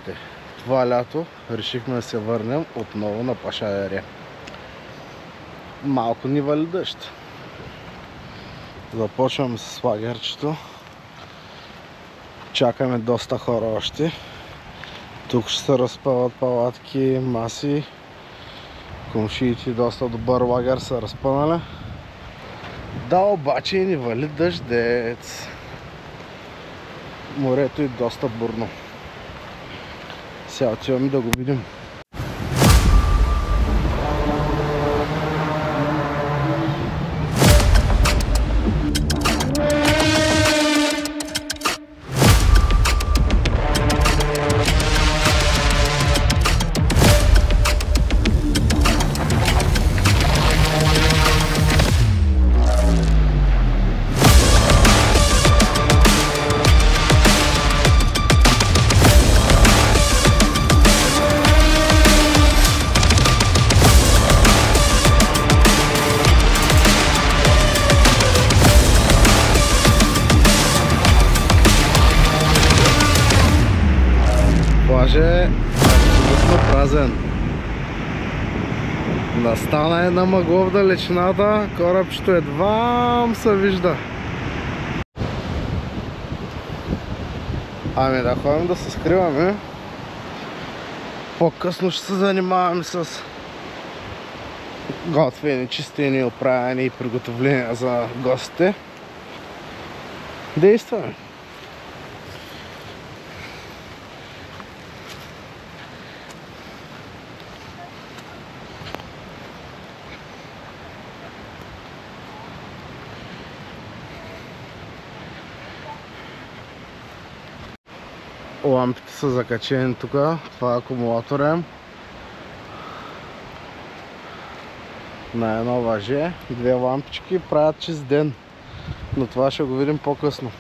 Здравейте! Това лято решихме да се върнем отново на Пашадария. Малко ни вали дъжд. Започваме с лагерчето. Чакаме доста хора още. Тук ще се разпъват палатки, маси. Комшиите доста добър лагер са разпънали. Да, обаче ни вали дъждец. Морето е доста бурно. Сега отиваме да го видим. Плажът е абсолютно празен. Настана една мъгла в далечината, корабчето едва се вижда. Ами да ходим да се скриваме. По-късно ще се занимаваме с готвени, чистени, оправяне и приготовления за гостите. Действаме! Лампите са закачени тук, това е акумулатора на едно въже, две лампички правят чист ден, но това ще го видим по-късно.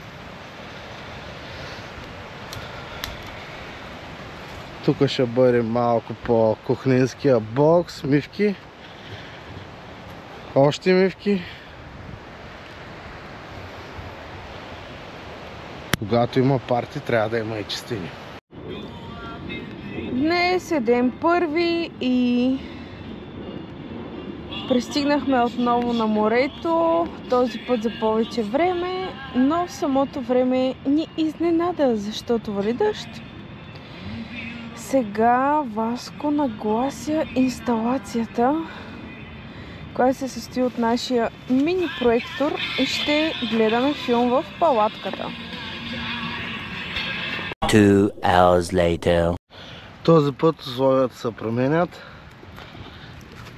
Тук ще бъде малко по кухненския бокс, мивки, още мивки. Когато има парти, трябва да има и чистини. Днес е ден първи и пристигнахме отново на морето, този път за повече време, но в самото време ни изненада, защото вали дъжд. Сега Васко наглася инсталацията, която се състои от нашия мини проектор и ще гледаме филм в палатката. 2 hours later. Този път условията се променят.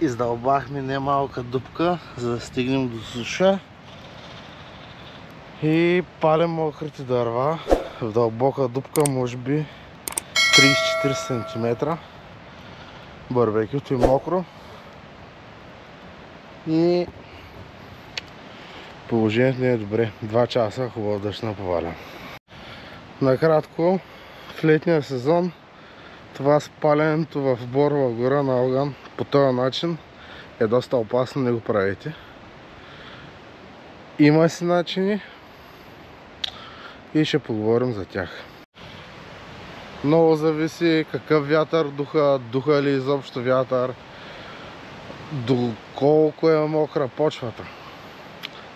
Издълбахме немалка дупка, за да стигнем до суша. И палим мокрите дърва в дълбока дупка, може би 30-40 см. Барбекюто е мокро. И положението не е добре. 2 часа хубаво дъжд наповаля. Накратко, в летния сезон това спалянето в борова гора на огън по този начин е доста опасно, не го правите. Има си начини и ще поговорим за тях. Много зависи какъв вятър духа ли изобщо вятър, доколко е мокра почвата.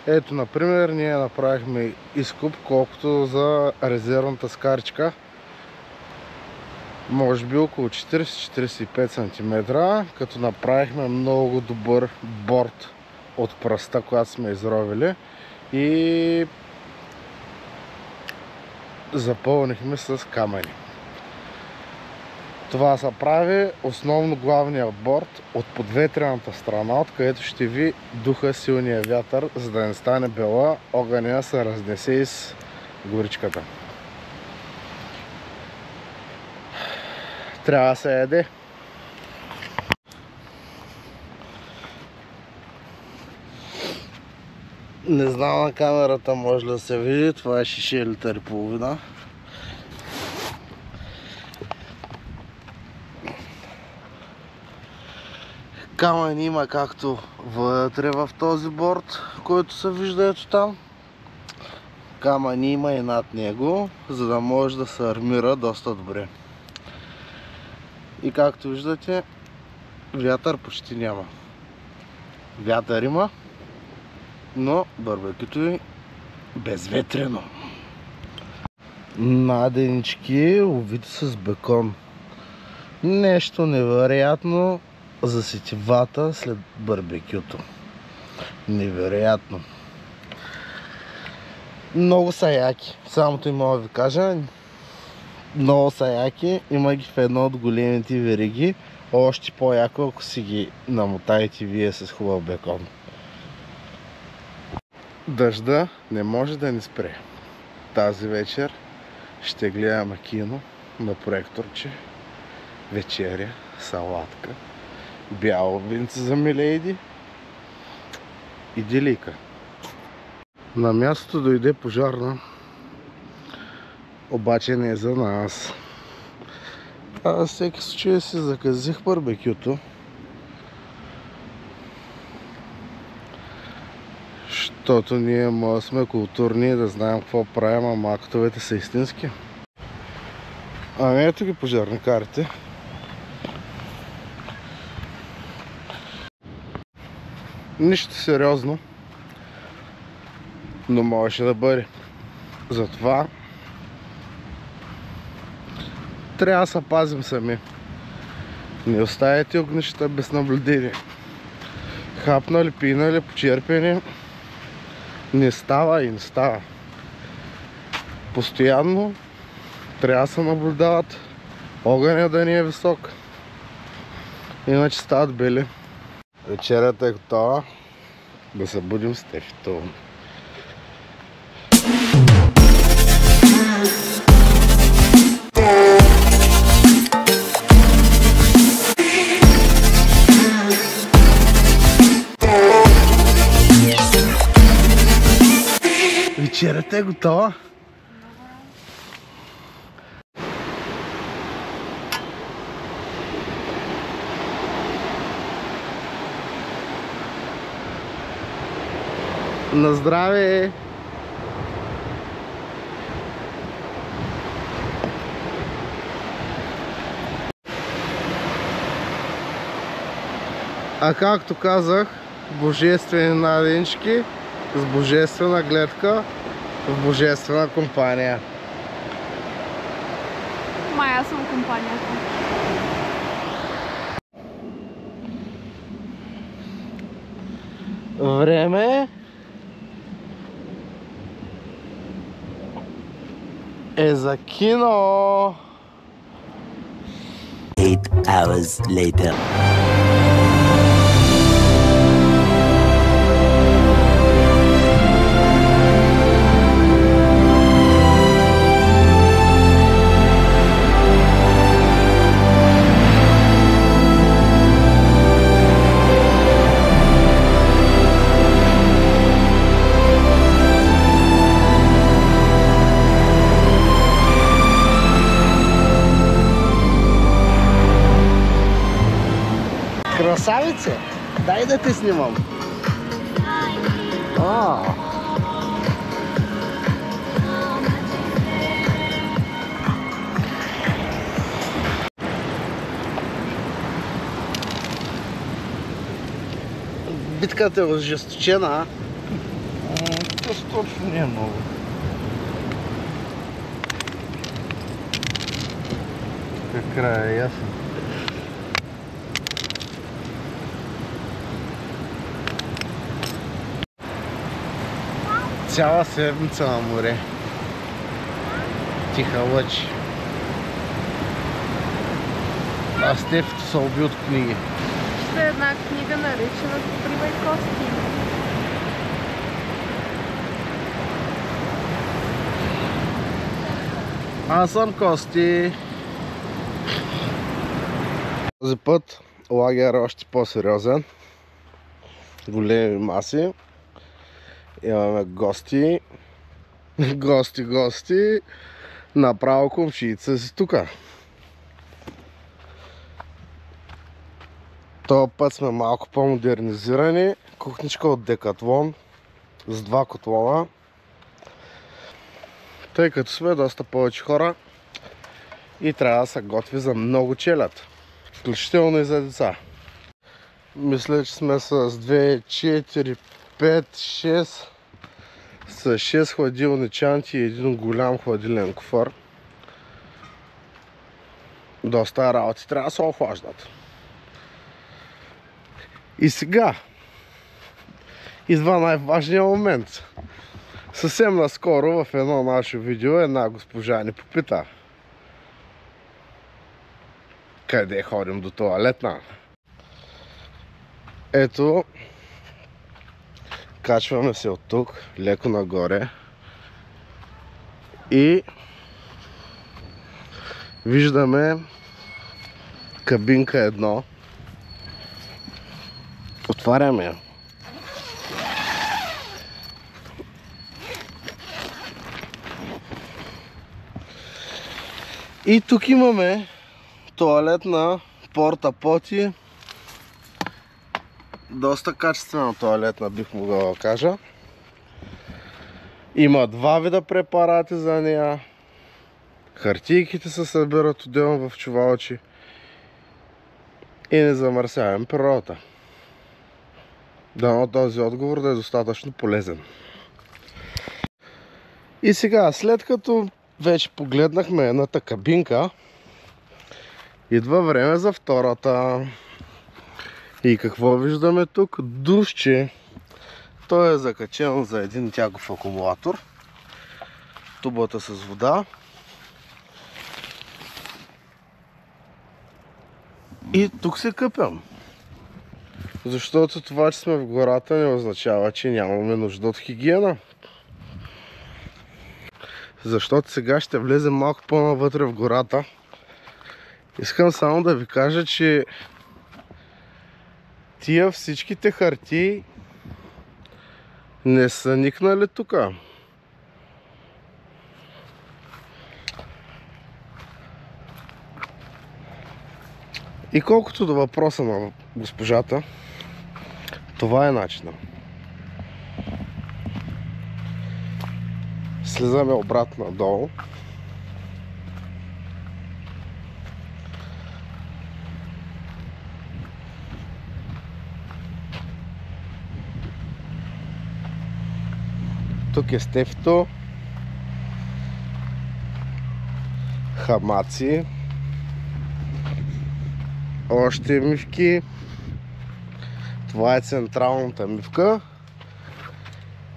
Ето, например, ние направихме изкоп колкото за резервната скаричка. Може би около 40-45 см, като направихме много добър борд от пръста, която сме изровили и запълнихме с камъни. Това се прави основно главния борд от подветрената страна, откъдето ще ви духа силния вятър, за да не стане бела, огъня се разнесе из горичката. Трябва да се яде. Не знам на камерата може да се види, това е 6 литър и половина. Камъни има както вътре в този борд, който се вижда ето там. Камъни има и над него, за да може да се армира доста добре. И както виждате, вятър почти няма. Вятър има, но барбекюто е безветрено. Наденички, увити с бекон. Нещо невероятно за сетивата след барбекюто. Невероятно. Много са яки. Самото им мога да ви кажа. Много са яки. Има ги в едно от големите вериги. Още по-яко, ако си ги намотаете вие с хубав бекон. Дъжда не може да ни спре. Тази вечер ще гледаме кино на проекторче, вечеря, салатка, бяло винце за милейди и делика. На мястото дойде пожарна, обаче не е за нас. Аз всеки случай си заказих барбекюто, защото ние може сме културни да знаем какво правим, ама актовете са истински. Ами ето ги пожарникарите. Нищо сериозно, но можеше да бъде. Затова трябва да се пазим сами. Не оставяйте огнищата без наблюдение. Хапнали, пинали, почерпени. Не става и не става. Постоянно трябва да се наблюдават. Огъня да ни е висок. Иначе стават бели. Вечерята е готова. Да се будим с Тефито. Вечерята е готова. На здраве! А както казах, божествени наденчики с божествена гледка в божествена компания. Май аз съм компанията. Време е за кино! 8 hours later. Красавице, дай да те снимам. Битката е ожесточена. Точно не е много. Тук края е ясен. Цяла седмица на море. Тиха лъчи. А Стефито се уби от книги. Ще е една книга наречена "Покривай кости". Аз съм Кости. Този път лагер е още по-сериозен. Големи маси. Имаме гости. Гости. Направо комшица си тука. Този път сме малко по-модернизирани. Кухничка от Декатлон с 2 котлона. Тъй като сме доста повече хора и трябва да се готви за много челяд. включително и за деца. Мисля, че сме с 2, 4, 5, 6 с 6 хладилни чанти и един голям хладилен куфар. Доста работи трябва да се охлаждат. И сега идва най-важният момент. Съвсем наскоро в едно наше видео една госпожа ни попита: къде ходим до тоалетна? Ето, качваме се от тук, леко нагоре и виждаме кабинка 1. Отваряме я. И тук имаме тоалетна порта поти. Доста качествена тоалетна, бих могъл да кажа. Има 2 вида препарати за нея. Хартийките се събират отделно в чувалчи. И не замърсяваме природата. Дано този отговор да е достатъчно полезен. И сега, след като вече погледнахме едната кабинка, идва време за втората. И какво виждаме тук? Душче. Той е закачен за един тягов акумулатор. Тубата с вода. И тук се къпям. Защото това, че сме в гората, не означава, че нямаме нужда от хигиена. Защото сега ще влезем малко по-навътре в гората. Искам само да ви кажа, че тия всичките хартии не са никнали тук. И колкото до въпроса на госпожата, това е начинът. Слизаме обратно надолу. Тук е стефто, хамаци, още мивки. Това е централната мивка.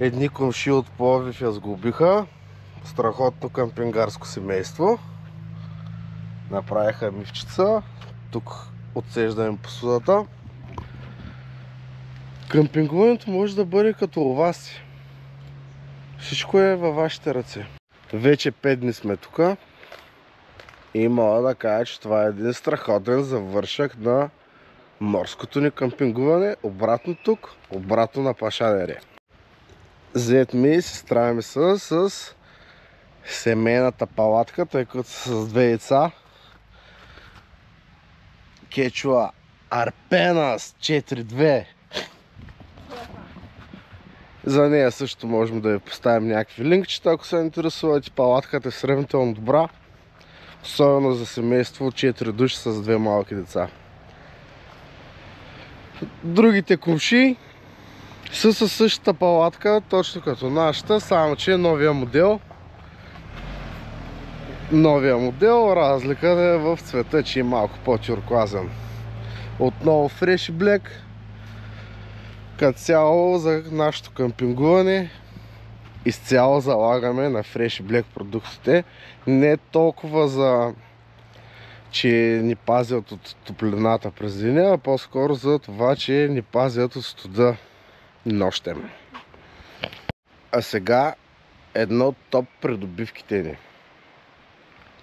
Едни комши от Пловдив я сглобиха. Страхотно къмпингарско семейство. Направиха мивчица. Тук отсеждаме посудата. Къмпингуването може да бъде като у вас. Всичко е във вашите ръце. Вече 5 дни сме тук. И мога да кажа, че това е един страхотен завършък на морското ни къмпингуване. Обратно тук, обратно на Пашадере. Зет ми и сестра ми са с семейната палатка, тъй като са с 2 яйца. Кечуа Арпенас 4-2. За нея също можем да ви поставим някакви линкчета, ако се интересувате. Палатката е сравнително добра. Особено за семейство 4 души с 2 малки деца. Другите комши са със същата палатка, точно като нашата, само че новия модел. Разликата е в цвета, че е малко по-тюркуазен. Отново Fresh Black. Като цяло за нашето къмпингуване изцяло залагаме на Fresh Black продуктите. Не толкова за че ни пазят от топлината през деня, а по-скоро за това, че ни пазят от студа нощем. А сега едно от топ придобивките ни.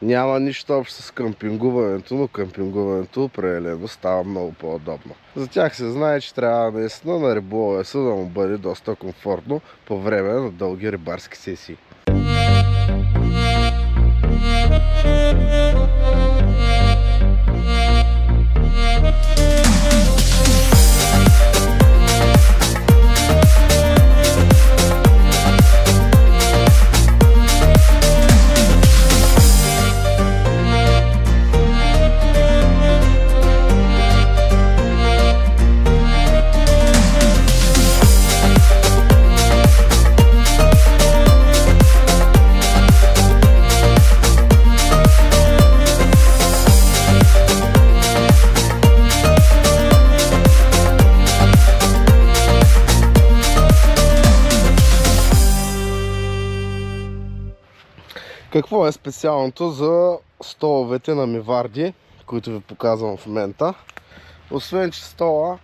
Няма нищо общо с къмпингуването, но къмпингуването определено става много по-удобно. За тях се знае, че трябва наистина на риболовеса да му бъде доста комфортно по време на дълги рибарски сесии. Какво е специалното за столовете на Миварди, които ви показвам в момента? Освен, че стола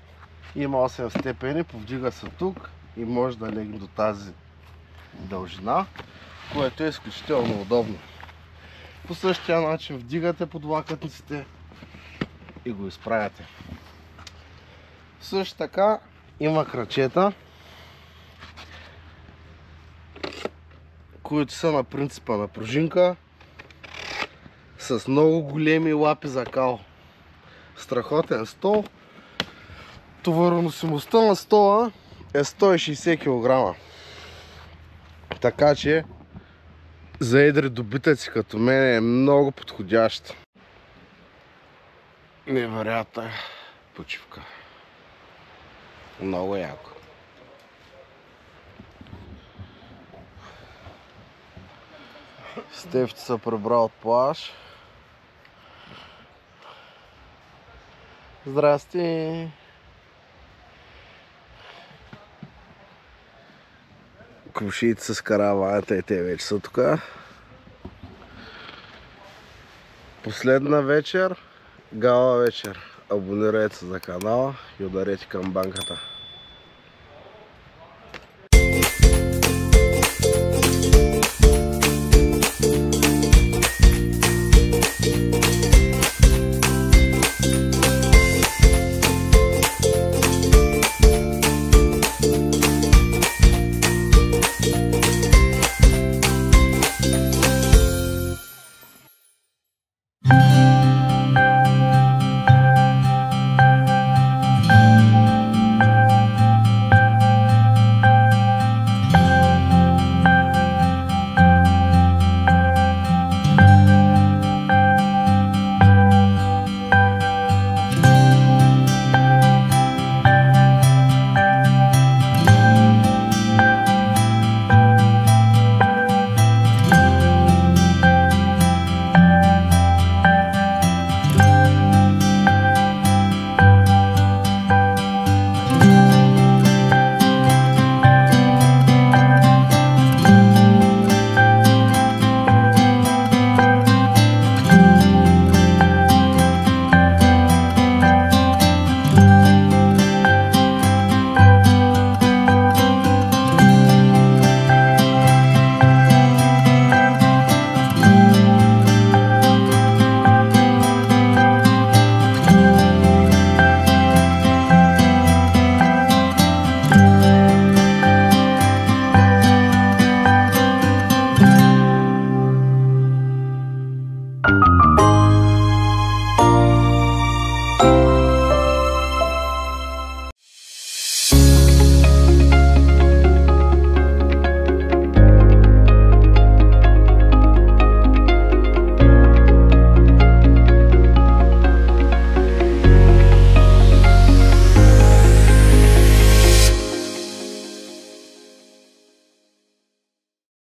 има 8 степени, повдига се тук и може да легне до тази дължина, което е изключително удобно. По същия начин вдигате подлакътниците и го изправяте. Също така има крачета, които са на принципа на пружинка, с много големи лапи за кал. Страхотен стол. Товароносимостта на стола е 160 кг. Така че за едри добитъци като мен е много подходящ. Невероятна почивка. Много яко. Стефче се прибра от плаж. Здрасти! Комшиите с караваната и те вече са тук. Последна вечер, гала вечер. Абонирайте се за канала и ударете камбанката.